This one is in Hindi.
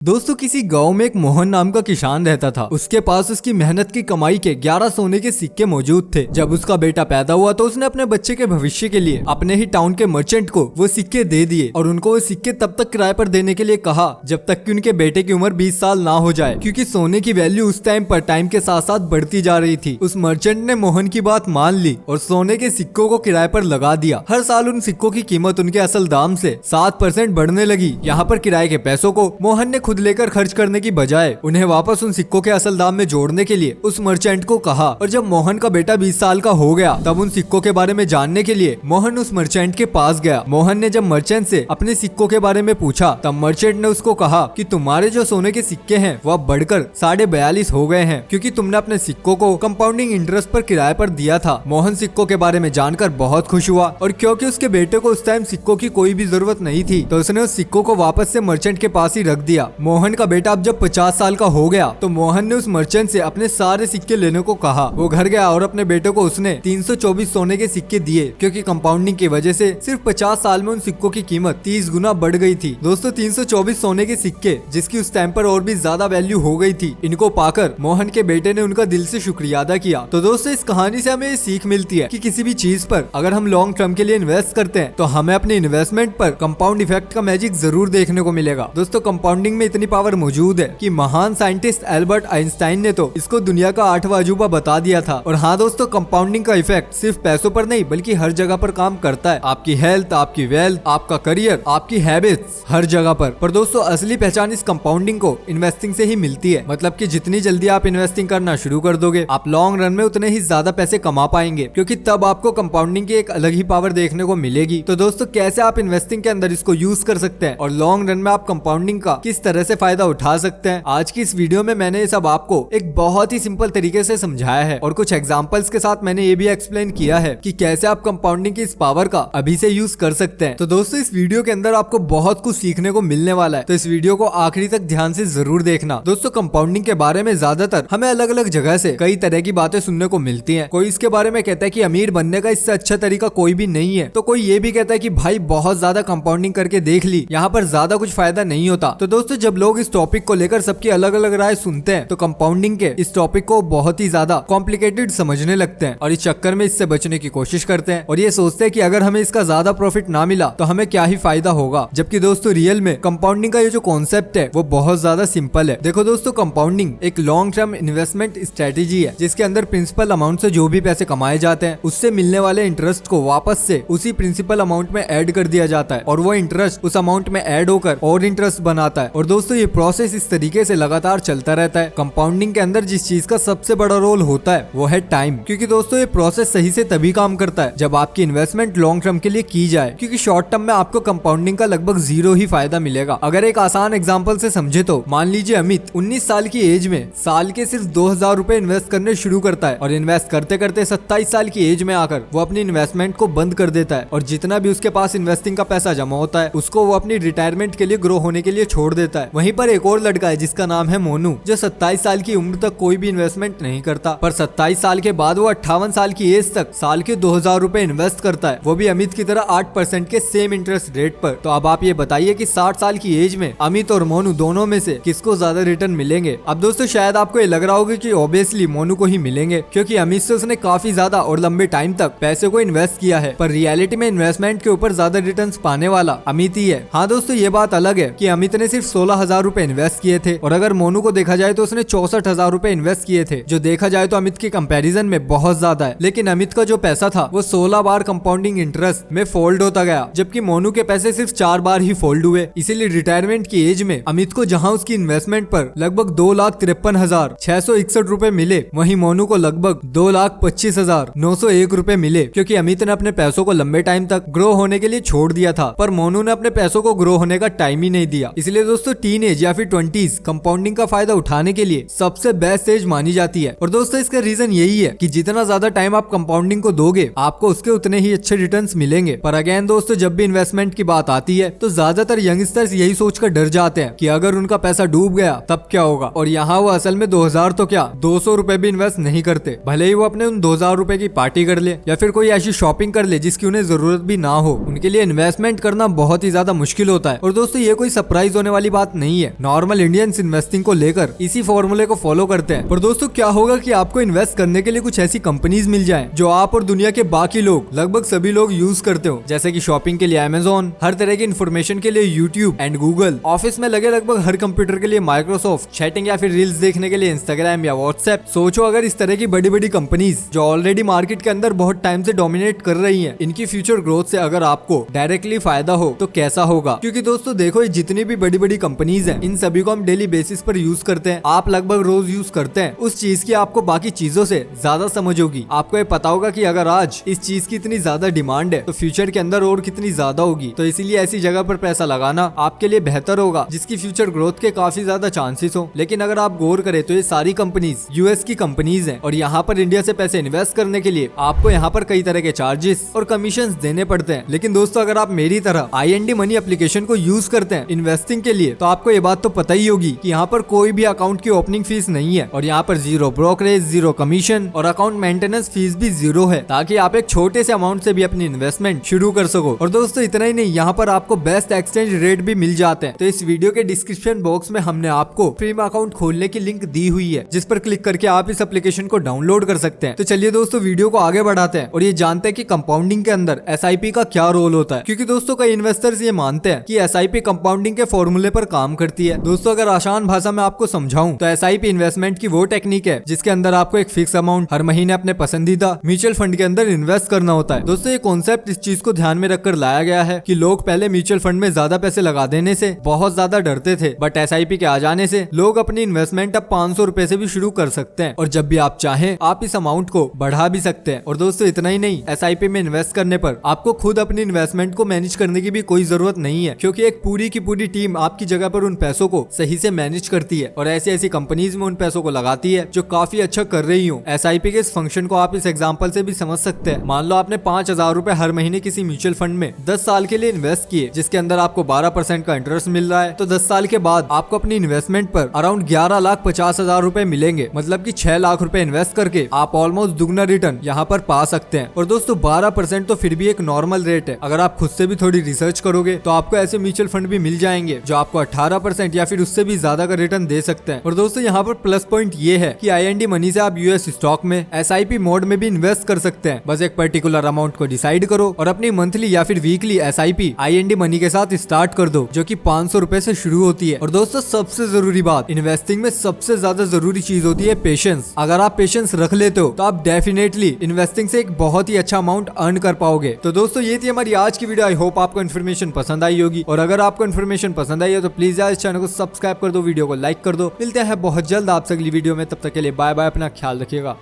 दोस्तों किसी गांव में एक मोहन नाम का किसान रहता था। उसके पास उसकी मेहनत की कमाई के 11 सोने के सिक्के मौजूद थे। जब उसका बेटा पैदा हुआ तो उसने अपने बच्चे के भविष्य के लिए अपने ही टाउन के मर्चेंट को वो सिक्के दे दिए और उनको वो सिक्के तब तक किराए पर देने के लिए कहा जब तक कि उनके बेटे की उम्र 20 साल ना हो जाए, क्योंकि सोने की वैल्यू उस टाइम पर टाइम के साथ साथ बढ़ती जा रही थी। उस मर्चेंट ने मोहन की बात मान ली और सोने के सिक्कों को किराए पर लगा दिया। हर साल उन सिक्कों की कीमत उनके असल दाम से 7% बढ़ने लगी। यहाँ पर किराए के पैसों को मोहन ने खुद लेकर खर्च करने की बजाय उन्हें वापस उन सिक्कों के असल दाम में जोड़ने के लिए उस मर्चेंट को कहा। और जब मोहन का बेटा 20 साल का हो गया तब उन सिक्कों के बारे में जानने के लिए मोहन उस मर्चेंट के पास गया। मोहन ने जब मर्चेंट से अपने सिक्कों के बारे में पूछा तब मर्चेंट ने उसको कहा कि तुम्हारे जो सोने के सिक्के हैं वह बढ़कर 42.5 हो गए हैं, क्योंकि तुमने अपने सिक्कों को कंपाउंडिंग इंटरेस्ट पर किराए पर दिया था। मोहन सिक्कों के बारे में जानकर बहुत खुश हुआ और क्योंकि उसके बेटे को उस टाइम सिक्कों की कोई भी जरूरत नहीं थी तो उसने उस सिक्कों को वापस से मर्चेंट के पास ही रख दिया। मोहन का बेटा अब जब 50 साल का हो गया तो मोहन ने उस मर्चेंट से अपने सारे सिक्के लेने को कहा। वो घर गया और अपने बेटे को उसने 324 सोने के सिक्के दिए, क्योंकि कंपाउंडिंग की वजह से सिर्फ 50 साल में उन सिक्कों की कीमत 30 गुना बढ़ गई थी। दोस्तों 324 सोने के सिक्के जिसकी उस टाइम पर और भी ज्यादा वैल्यू हो गई थी, इनको पाकर मोहन के बेटे ने उनका दिल से शुक्रिया अदा किया। तो दोस्तों इस कहानी से हमें ये सीख मिलती है कि किसी भी चीज पर अगर हम लॉन्ग टर्म के लिए इन्वेस्ट करते हैं तो हमें अपने इन्वेस्टमेंट पर कंपाउंड इफेक्ट का मैजिक जरूर देखने को मिलेगा। दोस्तों कंपाउंडिंग में इतनी पावर मौजूद है कि महान साइंटिस्ट एल्बर्ट आइंस्टाइन ने तो इसको दुनिया का 8वां अजूबा बता दिया था। और हाँ दोस्तों, कंपाउंडिंग का इफेक्ट सिर्फ पैसों पर नहीं बल्कि हर जगह पर काम करता है। आपकी हेल्थ, आपकी वेल्थ, आपका करियर, आपकी हैबिट्स, हर जगह पर दोस्तों असली पहचान इस कंपाउंडिंग को इन्वेस्टिंग से ही मिलती है। मतलब कि जितनी जल्दी आप इन्वेस्टिंग करना शुरू कर दोगे आप लॉन्ग रन में उतने ही ज्यादा पैसे कमा पाएंगे, क्योंकि तब आपको कंपाउंडिंग की एक अलग ही पावर देखने को मिलेगी। तो दोस्तों कैसे आप इन्वेस्टिंग के अंदर इसको यूज कर सकते हैं और लॉन्ग रन में आप कंपाउंडिंग का किस तरह से फायदा उठा सकते हैं, आज की इस वीडियो में मैंने ये सब आपको एक बहुत ही सिंपल तरीके से समझाया है। और कुछ एग्जांपल्स के साथ मैंने ये भी एक्सप्लेन किया है कि कैसे आप कंपाउंडिंग की इस पावर का अभी से यूज कर सकते हैं। तो दोस्तों इस वीडियो के अंदर आपको बहुत कुछ सीखने को मिलने वाला है, तो इस वीडियो को आखिरी तक ध्यान से जरूर देखना। दोस्तों कंपाउंडिंग के बारे में ज्यादातर हमें अलग अलग जगह से कई तरह की बातें सुनने को मिलती है। कोई इसके बारे में कहता है कि अमीर बनने का इससे अच्छा तरीका कोई भी नहीं है, तो कोई ये भी कहता है कि भाई बहुत ज्यादा कंपाउंडिंग करके देख ली, यहाँ पर ज्यादा कुछ फायदा नहीं होता। तो दोस्तों जब लोग इस टॉपिक को लेकर सबकी अलग अलग राय सुनते हैं तो कंपाउंडिंग के इस टॉपिक को बहुत ही ज्यादा कॉम्प्लिकेटेड समझने लगते हैं और इस चक्कर में इससे बचने की कोशिश करते हैं और ये सोचते हैं कि अगर हमें इसका ज्यादा प्रॉफिट ना मिला तो हमें क्या ही फायदा होगा। जबकि दोस्तों रियल में कंपाउंडिंग का ये जो कॉन्सेप्ट है वो बहुत ज्यादा सिंपल है। देखो दोस्तों कंपाउंडिंग एक लॉन्ग टर्म इन्वेस्टमेंट स्ट्रेटेजी है जिसके अंदर प्रिंसिपल अमाउंट से जो भी पैसे कमाए जाते हैं उससे मिलने वाले इंटरेस्ट को वापस से उसी प्रिंसिपल अमाउंट में ऐड कर दिया जाता है और वो इंटरेस्ट उस अमाउंट में ऐड होकर और इंटरेस्ट बनाता है। और दोस्तों ये प्रोसेस इस तरीके से लगातार चलता रहता है। कंपाउंडिंग के अंदर जिस चीज का सबसे बड़ा रोल होता है वो है टाइम, क्योंकि दोस्तों ये प्रोसेस सही से तभी काम करता है जब आपकी इन्वेस्टमेंट लॉन्ग टर्म के लिए की जाए, क्योंकि शॉर्ट टर्म में आपको कंपाउंडिंग का लगभग 0 ही फायदा मिलेगा। अगर एक आसान एग्जांपल से समझे तो मान लीजिए अमित 19 साल की एज में साल के सिर्फ 2000 रुपए इन्वेस्ट करने शुरू करता है और इन्वेस्ट करते करते 27 साल की एज में आकर वो अपनी इन्वेस्टमेंट को बंद कर देता है और जितना भी उसके पास इन्वेस्टिंग का पैसा जमा होता है उसको वो अपनी रिटायरमेंट के लिए ग्रो होने के लिए छोड़ देता है। वहीं पर एक और लड़का है जिसका नाम है मोनू, जो 27 साल की उम्र तक कोई भी इन्वेस्टमेंट नहीं करता, पर 27 साल के बाद वो 58 साल की एज तक साल के 2000 रुपए इन्वेस्ट करता है, वो भी अमित की तरह 8% के सेम इंटरेस्ट रेट पर। तो अब आप ये बताइए कि 60 साल की एज में अमित और मोनू दोनों में से किसको ज्यादा रिटर्न मिलेंगे। अब दोस्तों शायद आपको ये लग रहा होगा कि ऑब्वियसली मोनू को ही मिलेंगे, क्योंकि अमित से उसने काफी ज्यादा और लंबे टाइम तक पैसे को इन्वेस्ट किया है, पर रियलिटी में इन्वेस्टमेंट के ऊपर ज्यादा रिटर्न पाने वाला अमित ही है। हाँ दोस्तों ये बात अलग है कि अमित ने सिर्फ 16,000 रुपए इन्वेस्ट किए थे और अगर मोनू को देखा जाए तो उसने 64,000 रुपए इन्वेस्ट किए थे, जो देखा जाए तो अमित के कंपैरिजन में बहुत ज्यादा है। लेकिन अमित का जो पैसा था वो 16 बार कंपाउंडिंग इंटरेस्ट में फोल्ड होता गया, जबकि मोनू के पैसे सिर्फ 4 बार ही फोल्ड हुए। इसीलिए रिटायरमेंट की एज में अमित को जहां उसकी इन्वेस्टमेंट पर लगभग 2,53,661 रुपए मिले, वहीं मोनू को लगभग 2,25,901 रुपए मिले, क्योंकि अमित ने अपने पैसों को लंबे टाइम तक ग्रो होने के लिए छोड़ दिया था, पर मोनू ने अपने पैसों को ग्रो होने का टाइम ही नहीं दिया। इसलिए दोस्तों टीन एज या फिर 20s कंपाउंडिंग का फायदा उठाने के लिए सबसे बेस्ट एज मानी जाती है। और दोस्तों इसका रीजन यही है कि जितना ज्यादा टाइम आप कंपाउंडिंग को दोगे आपको उसके उतने ही अच्छे रिटर्न्स मिलेंगे। पर अगेन दोस्तों जब भी इन्वेस्टमेंट की बात आती है तो ज्यादातर यंगस्टर्स यही सोचकर डर जाते हैं कि अगर उनका पैसा डूब गया तब क्या होगा, और यहाँ वो असल में 2000 तो क्या 200 रुपए भी इन्वेस्ट नहीं करते, भले ही वो अपने उन 2000 रुपए की पार्टी कर ले या फिर कोई ऐसी शॉपिंग कर ले जिसकी उन्हें जरूरत भी ना हो। उनके लिए इन्वेस्टमेंट करना बहुत ही ज्यादा मुश्किल होता है। और दोस्तों ये कोई सरप्राइज होने वाली बात बात नहीं है। नॉर्मल इंडियंस इन्वेस्टिंग को लेकर इसी फॉर्मूले को फॉलो करते हैं। पर दोस्तों क्या होगा कि आपको इन्वेस्ट करने के लिए कुछ ऐसी कंपनीज मिल जाएं जो आप और दुनिया के बाकी लोग, लगभग सभी लोग यूज करते हो, जैसे कि शॉपिंग के लिए अमेजोन, हर तरह की इन्फॉर्मेशन के लिए यूट्यूब एंड गूगल, ऑफिस में लगे लगभग हर कंप्यूटर के लिए माइक्रोसॉफ्ट, चैटिंग या फिर रील्स देखने के लिए इंस्टाग्राम या व्हाट्सएप। सोचो अगर इस तरह की बड़ी बड़ी कंपनीज जो ऑलरेडी मार्केट के अंदर बहुत टाइम से डोमिनेट कर रही हैं, इनकी फ्यूचर ग्रोथ से अगर आपको डायरेक्टली फायदा हो तो कैसा होगा। क्योंकि दोस्तों देखो, ये जितनी भी बड़ी बड़ी कंपनीज हैं, इन सभी को हम डेली बेसिस पर यूज करते हैं। आप लगभग रोज यूज करते हैं। उस चीज की आपको बाकी चीजों से ज्यादा समझ होगी। आपको ये पता होगा कि अगर आज इस चीज की इतनी ज्यादा डिमांड है तो फ्यूचर के अंदर और कितनी ज्यादा होगी। तो इसीलिए ऐसी जगह पर पैसा लगाना आपके लिए बेहतर होगा जिसकी फ्यूचर ग्रोथ के काफी ज्यादा चांसेस हो। लेकिन अगर आप गौर करें तो ये सारी कंपनीज यूएस की कंपनीज हैं और यहाँ पर इंडिया से पैसे इन्वेस्ट करने के लिए आपको यहाँ पर कई तरह के चार्जेस और कमीशन देने पड़ते हैं। लेकिन दोस्तों अगर आप मेरी तरह IND मनी एप्लीकेशन को यूज करते हैं इन्वेस्टिंग के लिए, तो आपको ये बात तो पता ही होगी कि यहाँ पर कोई भी अकाउंट की ओपनिंग फीस नहीं है और यहाँ पर जीरो ब्रोकरेज, जीरो कमीशन और अकाउंट मेंटेनेंस फीस भी जीरो है, ताकि आप एक छोटे से अमाउंट से भी अपनी इन्वेस्टमेंट शुरू कर सको। और दोस्तों इतना ही नहीं, यहाँ पर आपको बेस्ट एक्सचेंज रेट भी मिल जाते हैं। तो इस वीडियो के डिस्क्रिप्शन बॉक्स में हमने आपको फ्री में अकाउंट खोलने की लिंक दी हुई है, जिस पर क्लिक करके आप इस एप्लीकेशन को डाउनलोड कर सकते हैं। तो चलिए दोस्तों वीडियो को आगे बढ़ाते हैं और ये जानते हैं कि कंपाउंडिंग के अंदर SIP का क्या रोल होता है। क्योंकि दोस्तों कई इन्वेस्टर्स ये मानते हैं कि SIP कंपाउंडिंग के फॉर्मूले पर काम करती है। दोस्तों अगर आसान भाषा में आपको समझाऊं तो SIP इन्वेस्टमेंट की वो टेक्निक है जिसके अंदर आपको एक फिक्स अमाउंट हर महीने अपने पसंदीदा म्यूचुअल फंड के अंदर इन्वेस्ट करना होता है। दोस्तों ये कॉन्सेप्ट इस चीज को ध्यान में रखकर लाया गया है कि लोग पहले म्यूचुअल फंड में ज्यादा पैसे लगा देने से बहुत ज्यादा डरते थे, बट SIP के आ जाने से लोग अपनी इन्वेस्टमेंट अब 500 रुपए से भी शुरू कर सकते हैं और जब भी आप चाहें आप इस अमाउंट को बढ़ा भी सकते हैं। और दोस्तों इतना ही नहीं, SIP में इन्वेस्ट करने पर आपको खुद अपनी इन्वेस्टमेंट को मैनेज करने की भी कोई जरूरत नहीं है, क्योंकि एक पूरी की पूरी टीम आपकी जगह पर उन पैसों को सही से मैनेज करती है और ऐसी ऐसी कंपनीज में उन पैसों को लगाती है जो काफी अच्छा कर रही हूँ। SIP के इस फंक्शन को आप इस एग्जाम्पल से भी समझ सकते हैं। मान लो आपने 5000 रुपए हर महीने किसी म्यूचुअल फंड में 10 साल के लिए इन्वेस्ट किए, जिसके अंदर आपको 12% का इंटरेस्ट मिल रहा है। तो 10 साल के बाद आपको अपनी इन्वेस्टमेंट पर अराउंड 11,50,000 रुपए मिलेंगे, मतलब कि 6 लाख रुपए इन्वेस्ट करके आप ऑलमोस्ट दुगना रिटर्न यहाँ पर पा सकते हैं। और दोस्तों 12% तो फिर भी एक नॉर्मल रेट है। अगर आप खुद से भी थोड़ी रिसर्च करोगे तो आपको ऐसे म्यूचुअल फंड भी मिल जाएंगे जो आपको 18% या फिर उससे भी ज्यादा का रिटर्न दे सकते हैं। और दोस्तों यहाँ पर प्लस पॉइंट ये है कि IND मनी से आप US स्टॉक में SIP मोड में भी इन्वेस्ट कर सकते हैं। बस एक पर्टिकुलर अमाउंट को डिसाइड करो और अपनी मंथली या फिर वीकली SIP IND मनी के साथ स्टार्ट कर दो, जो कि 500 रुपए से शुरू होती है। और दोस्तों सबसे जरूरी बात, इन्वेस्टिंग में सबसे ज्यादा जरूरी चीज होती है पेशेंस। अगर आप पेशेंस रख लेते हो तो आप डेफिनेटली इन्वेस्टिंग से एक बहुत ही अच्छा अमाउंट अर्न कर पाओगे। तो दोस्तों ये थी हमारी आज की वीडियो। आई होप आपको इन्फॉर्मेशन पसंद आई होगी और अगर आपको इन्फॉर्मेशन पसंद आई है तो प्लीज यार इस चैनल को सब्सक्राइब कर दो, वीडियो को लाइक कर दो। मिलते हैं बहुत जल्द आपसे अगली वीडियो में, तब तक के लिए बाय बाय, अपना ख्याल रखिएगा।